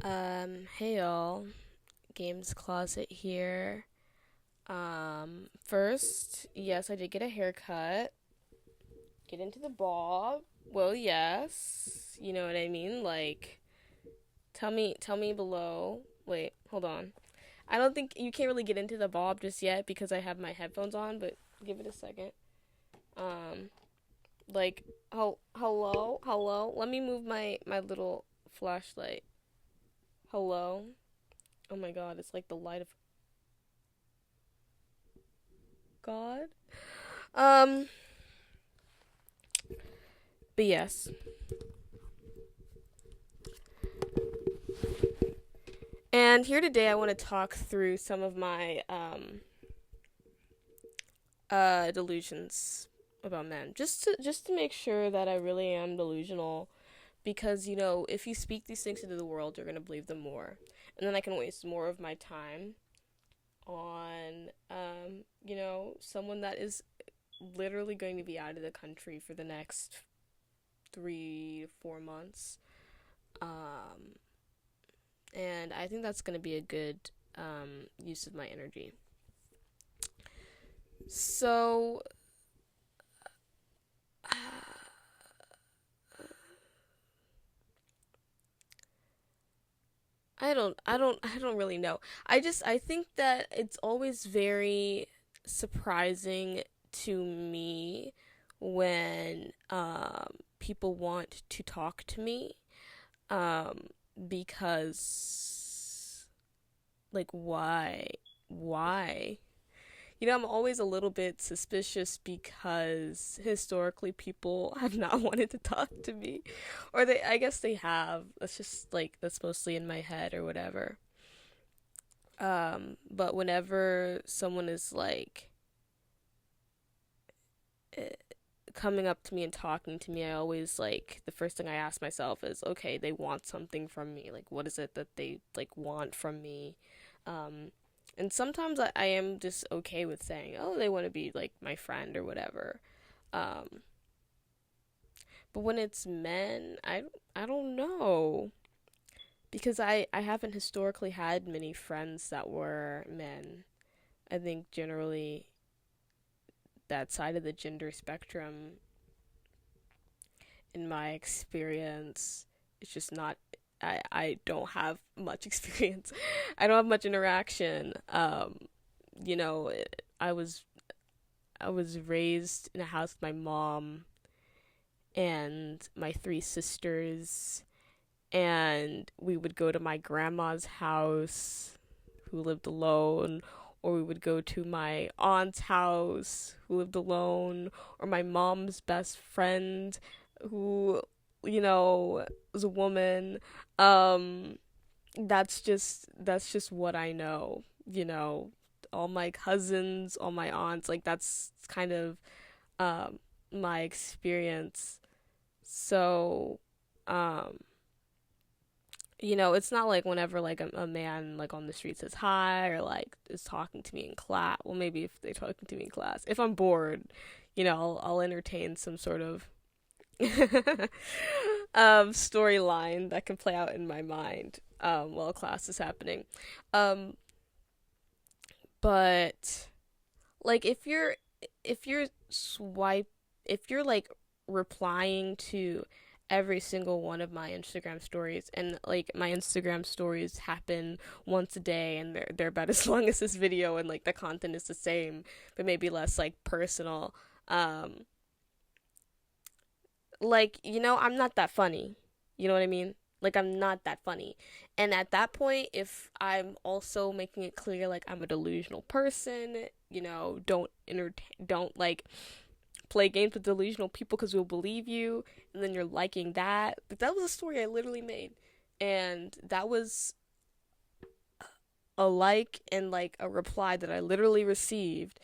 Hey y'all, Games Closet here. First, yes, I did get a haircut. Get into the bob. Well, yes, you know what I mean. Like, tell me below. Wait, hold on. I don't think you can't really get into the bob just yet because I have my headphones on. But give it a second. Um, like, hello. Let me move my little flashlight. Hello. Oh my God, it's like the light of God. Um, but yes. And here today I want to talk through some of my delusions about men. Just to make sure that I really am delusional because if you speak these things into the world, you're going to believe them more. And then I can waste more of my time on someone that is literally going to be out of the country for the next 3 4 months. Um and I think that's going to be a good use of my energy. So, I don't really know. I think that it's always very surprising to me when people want to talk to me um because like why I'm always a little bit suspicious because historically people have not wanted to talk to me. Or I guess they have. That's just like, that's mostly in my head or whatever. But whenever someone is like eh, coming up to me and talking to me, I always like, the first thing I ask myself is, okay, they want something from me. Like, what is it that they like want from me? Um, and sometimes I am just okay with saying, oh, they want to be like my friend or whatever. Um, but when it's men, I don't know because I haven't historically had many friends that were men. I think generally that side of the gender spectrum, in my experience, it's just not. I don't have much experience. I don't have much interaction. You know, I was I was raised in a house with my mom and my three sisters, and we would go to my grandma's house, who lived alone, or we would go to my aunt's house, who lived alone, or my mom's best friend, who, was a woman. Um, that's just what I know. All my cousins, all my aunts, like that's kind of um my experience. So, um, it's not like whenever like a man like on the street says hi or like is talking to me in class. Well, maybe if they're talking to me in class, if I'm bored, I'll entertain some sort of storyline that can play out in my mind while class is happening. Um, but like if you're swipe if you're like replying to every single one of my Instagram stories, and like my Instagram stories happen once a day and they're about as long as this video, and like the content is the same but maybe less like personal. um I'm not that funny. You know what I mean? Like, I'm not that funny. And at that point, if I'm also making it clear like I'm a delusional person, don't like play games with delusional people because we'll believe you, and then you're liking that. That was a story I literally made, and that was a like and like a reply that I literally received.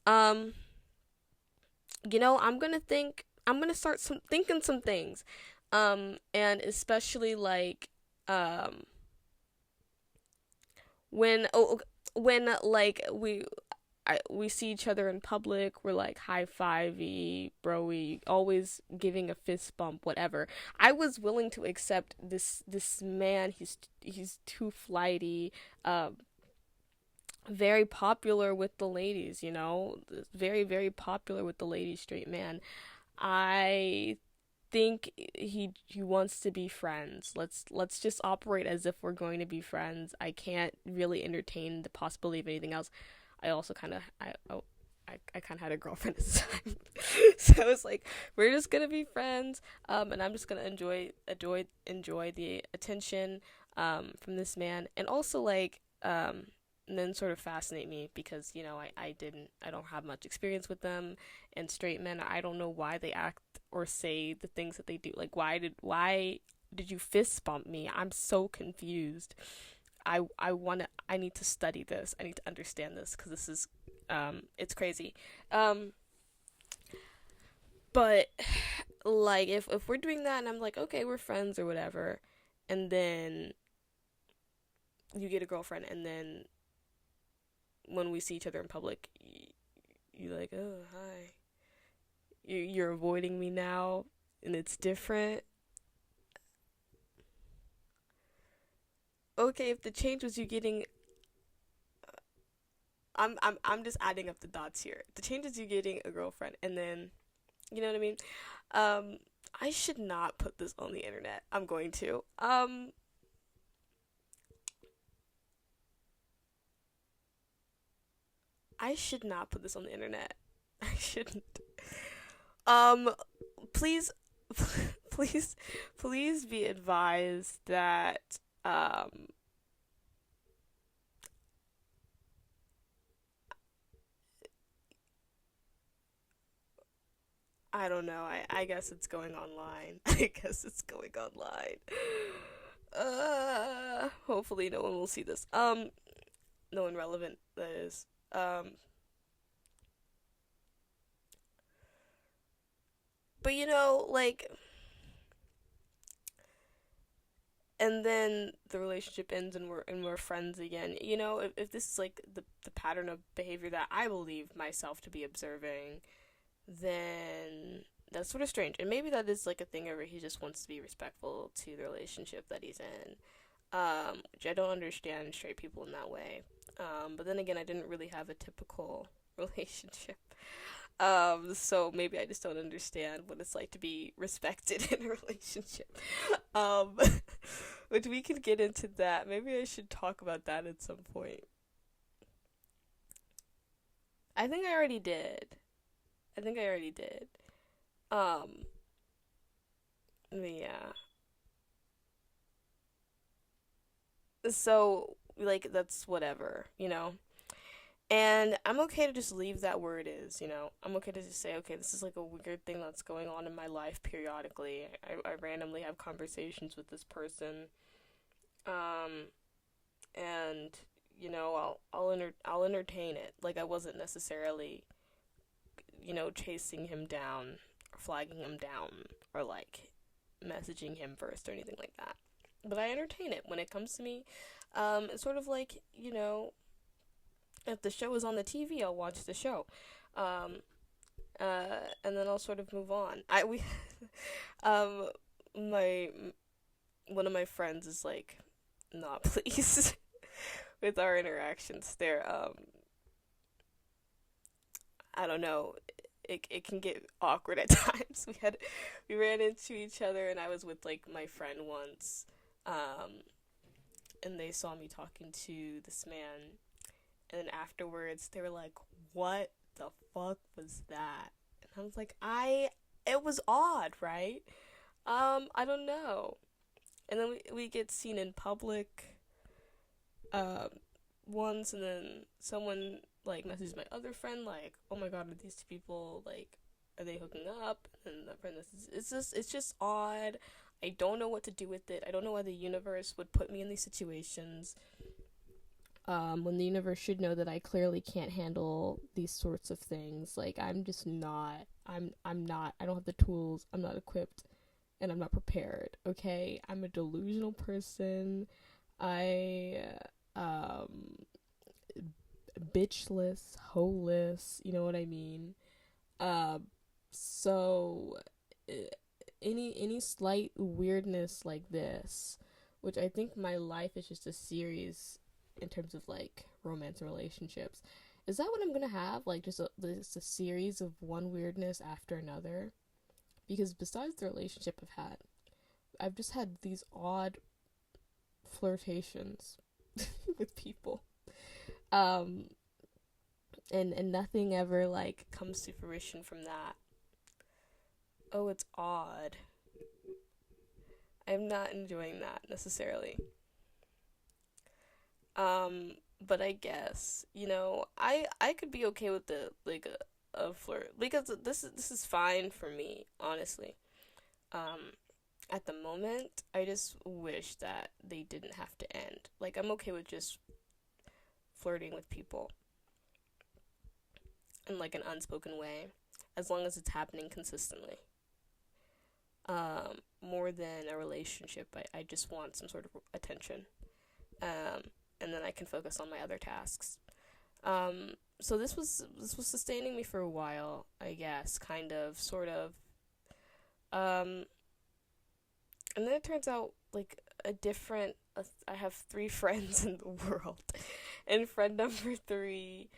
Um, I'm gonna start thinking some things, and especially like um when like we see each other in public, we're like high fivey, broy, always giving a fist bump, whatever. I was willing to accept this man. He's too flighty, um, very popular with the ladies. Very very popular with the ladies. Straight man. I think he wants to be friends. Let's just operate as if we're going to be friends. I can't really entertain the possibility of anything else. I also kind of I kind of had a girlfriend at the time, so I was like, we're just gonna be friends, and I'm just gonna enjoy the attention, from this man, and also like, and then sort of fascinate me because I don't have much experience with them, and straight men, I don't know why they act or say the things that they do. Like, why did you fist bump me? I'm so confused. I need to study this. I need to understand this because this is it's crazy. Um but like, if we're doing that and I'm like, okay, we're friends or whatever, and then you get a girlfriend, and then when we see each other in public, you're like, oh, hi. You're avoiding me now, and it's different. Okay, if the change was you getting, I'm just adding up the dots here. The change is you getting a girlfriend, and then, you know what I mean. Um, I should not put this on the internet. I'm going to. I should not put this on the internet. I shouldn't. Um, please, please, please be advised that I don't know. I guess it's going online. I guess it's going online. Hopefully no one will see this. No one relevant, that is. But like, and then the relationship ends, and we're friends again. If this is like the pattern of behavior that I believe myself to be observing, then that's sort of strange. And maybe that is like a thing where he just wants to be respectful to the relationship that he's in. Which I don't understand straight people in that way. But then again, I didn't really have a typical relationship. So maybe I just don't understand what it's like to be respected in a relationship. Um, which we could get into that. Maybe I should talk about that at some point. I think I already did. I think I already did. Um, yeah. So, like, that's whatever. And I'm okay to just leave that where it is. I'm okay to just say, okay, this is like a weird thing that's going on in my life periodically. I randomly have conversations with this person. Um, and, I'll entertain it. Like, I wasn't necessarily, chasing him down or flagging him down or like messaging him first or anything like that. But I entertain it when it comes to me. It's sort of like, if the show is on the TV, I'll watch the show. Um, and then I'll sort of move on. Um, my one of my friends is like not pleased with our interactions. I don't know. It can get awkward at times. We ran into each other, and I was with like my friend once, um, and they saw me talking to this man, and then afterwards they were like, "What the fuck was that?" And I was like, "I it was odd, right? I don't know." And then we get seen in public, um, once, and then someone like messages my other friend like, "Oh my god, are these two people like, are they hooking up?" And the friend is, it's just odd. I don't know what to do with it. I don't know why the universe would put me in these situations. When the universe should know that I clearly can't handle these sorts of things. Like, I'm just not. I'm not. I don't have the tools. I'm not equipped, and I'm not prepared. Okay, I'm a delusional person. I um bitchless, holeless, you know what I mean? So uh, any slight weirdness like this, which I think my life is just a series in terms of like romance and relationships. Is that what I'm gonna have? Like just a series of one weirdness after another? Because besides the relationship I've just had these odd flirtations with people. Um, and nothing ever like comes to fruition from that. Oh, it's odd. I'm not enjoying that necessarily. But I guess I could be okay with the like a flirt because this is fine for me, honestly. Um, at the moment, I just wish that they didn't have to end. Like I'm okay with just flirting with people in like an unspoken way, as long as it's happening consistently. More than a relationship, I just want some sort of attention. Um, and then I can focus on my other tasks. So this was sustaining me for a while, I guess, kind of, sort of. Um, and then it turns out like I have three friends in the world, and friend number three,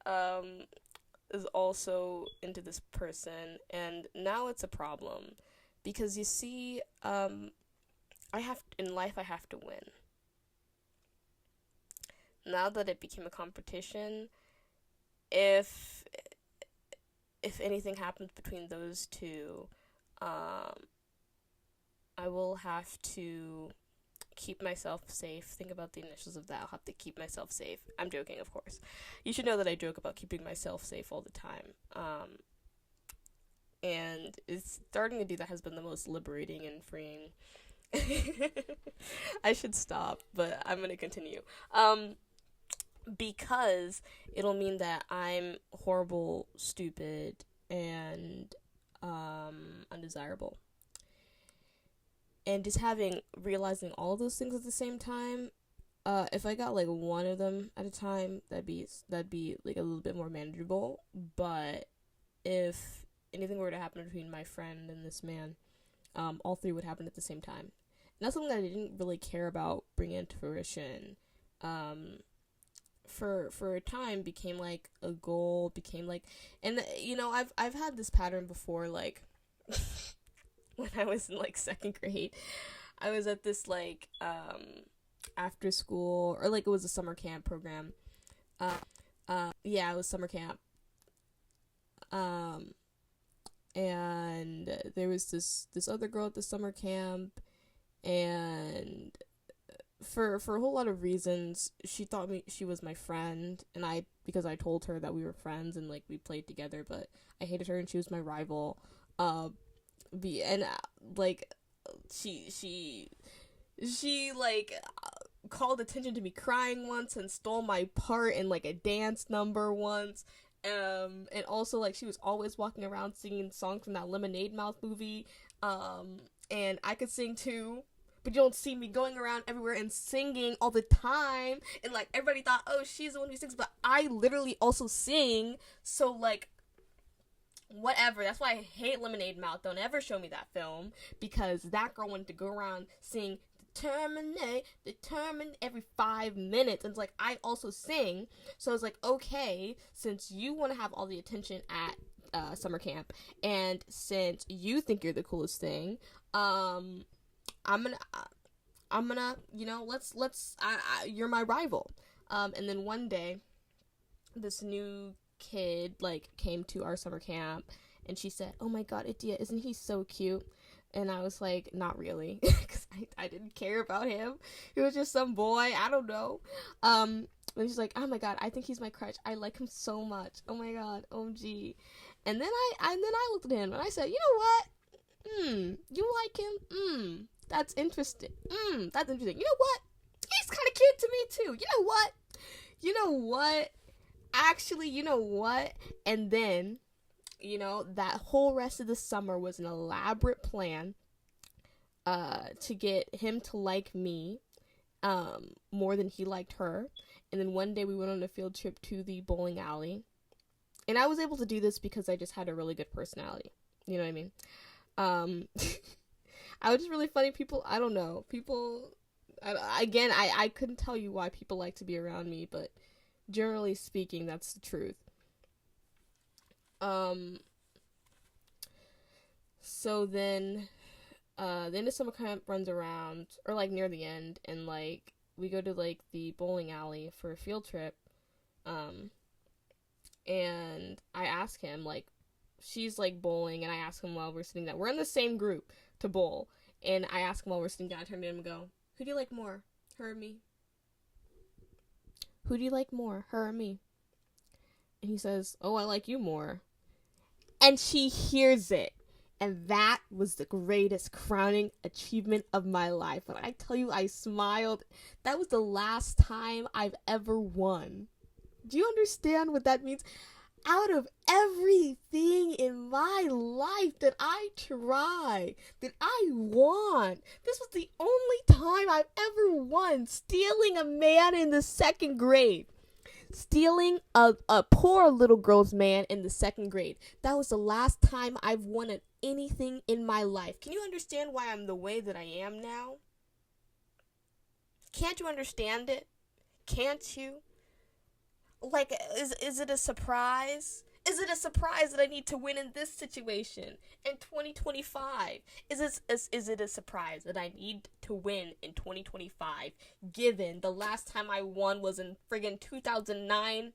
um, is also into this person, and now it's a problem, because you see, I have to win. Now that it became a competition, if if anything happens between those two, um, I will have to keep myself safe. Think about the initials of that. I'll have to keep myself safe. I'm joking, of course. You should know that I joke about keeping myself safe all the time. And it's starting to do that has been the most liberating and freeing. I should stop, but I'm gonna continue. Because it'll mean that I'm horrible, stupid, and undesirable. And just realizing all of those things at the same time, if I got like one of them at a time, that'd be like a little bit more manageable. But if anything were to happen between my friend and this man, all three would happen at the same time. And that's something that I didn't really care about bringing into fruition. Um, for a time became like a goal, became like, and I've had this pattern before, like when I was in like second grade. I was at this like after school, or like it was a summer camp program. uh yeah, it was summer camp. um and there was this other girl at the summer camp, and for a whole lot of reasons she thought she was my friend, and I because I told her that we were friends and like we played together, but I hated her and she was my rival. uh and like she like called attention to me crying once and stole my part in like a dance number once. And also like she was always walking around singing songs from that Lemonade Mouth movie. And I could sing too, but you don't see me going around everywhere and singing all the time. And like everybody thought, oh, she's the one who sings, but I literally also sing. So like whatever. That's why I hate Lemonade Mouth. Don't ever show me that film, because that girl wanted to go around saying determine every 5 minutes. And it's like, I also sing. So it's like, okay, since you want to have all the attention at summer camp, and since you think you're the coolest thing, I'm gonna you're my rival. And then one day this new kid like came to our summer camp, and she said, oh my god, Itia, isn't he so cute? And I was like, not really, because I didn't care about him. He was just some boy, I don't know. And she's like, oh my god, I think he's my crush, I like him so much, oh my god, OMG. And then I looked at him and I said, you know what, you like him, that's interesting, that's interesting. You know what, he's kind of cute to me too. You know what actually, you know what? And then, that whole rest of the summer was an elaborate plan to get him to like me, more than he liked her. And then one day we went on a field trip to the bowling alley. And I was able to do this because I just had a really good personality. You know what I mean? Um, I was just really funny. People, I don't know. People, I couldn't tell you why people like to be around me, but generally speaking, that's the truth. Um, so then, the end of summer camp runs around, or like near the end, and like we go to like the bowling alley for a field trip. Um, and I ask him like, she's like bowling, and I ask him while we're sitting down. We're in the same group to bowl, and I ask him while we're sitting down. I turn to him and go, "Who do you like more, her or me? Who do you like more, her or me?" And he says, "Oh, I like you more." And she hears it. And that was the greatest crowning achievement of my life. When I tell you I smiled, that was the last time I've ever won. Do you understand what that means? Out of everything in my life that I try, that I want, this was the only time I've ever won, stealing a man in the second grade. Stealing a poor little girl's man in the second grade. That was the last time I've won at anything in my life. Can you understand why I'm the way that I am now? Can't you understand it? Can't you? Like, is it a surprise? Is it a surprise that I need to win in this situation in 2025? Is it a surprise that I need to win in 2025 given the last time I won was in friggin' 2009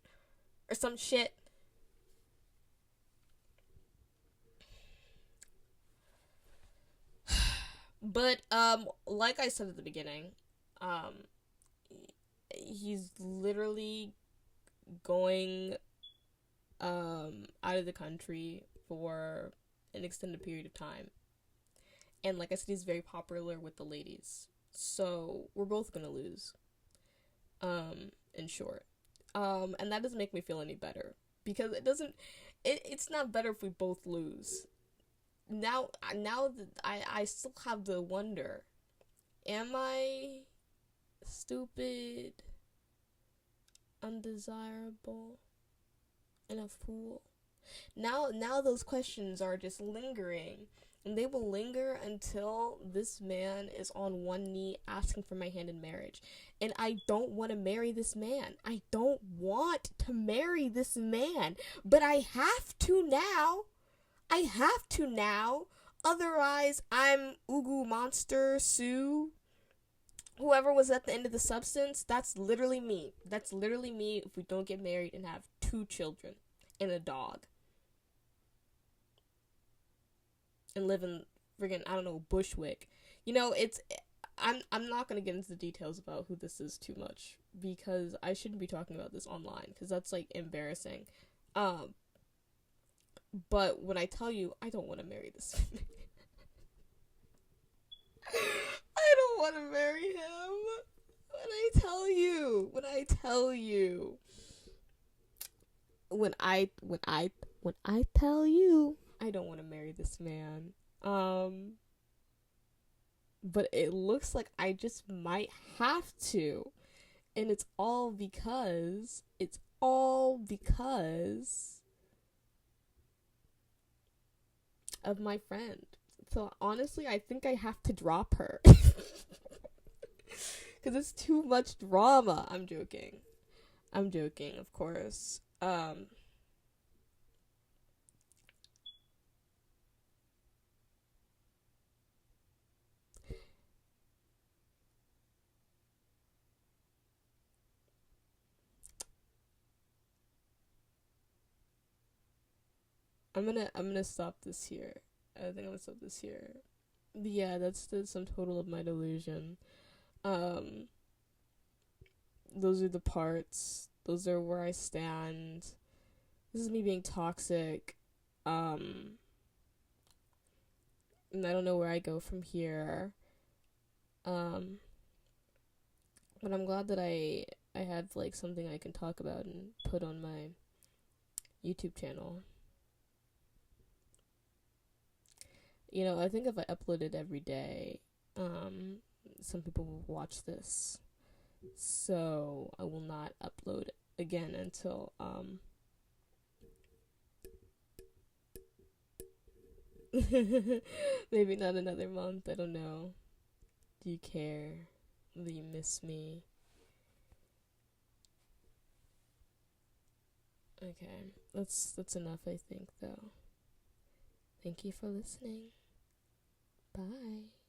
or some shit? But like I said at the beginning, um he's literally going out of the country for an extended period of time. And like I said, he's very popular with the ladies. So we're both gonna lose. In short. And that doesn't make me feel any better. Because it's not better if we both lose. Now that I still have the wonder. Am I stupid, undesirable, and a fool? Now those questions are just lingering, and they will linger until this man is on one knee asking for my hand in marriage. And I don't want to marry this man. I don't want to marry this man, but I have to now. I have to now. Otherwise, I'm Ugu Monster Sue. Whoever was at the end of the substance, that's literally me. That's literally me if we don't get married and have 2 children and a dog. And live in friggin', I don't know, Bushwick. You know, I'm not gonna get into the details about who this is too much because I shouldn't be talking about this online because that's like embarrassing. Um, but when I tell you, I don't want to marry this man. I don't want to marry him. When I tell you, when I tell you, I don't want to marry this man. But it looks like I just might have to, and it's all because of my friend. So honestly, I think I have to drop her. Because it's too much drama. I'm joking. I'm joking, of course. I'm gonna stop this here. I think I'm gonna stop this here. But yeah, that's the sum total of my delusion. Um, those are the parts. Those are where I stand. This is me being toxic. Um, and I don't know where I go from here. Um, but I'm glad that I have like something I can talk about and put on my YouTube channel. I think if I uploaded every day, some people will watch this. So I will not upload again until maybe not another month. I don't know. Do you care? Do you miss me? Okay, that's enough. I think though. Thank you for listening. Bye.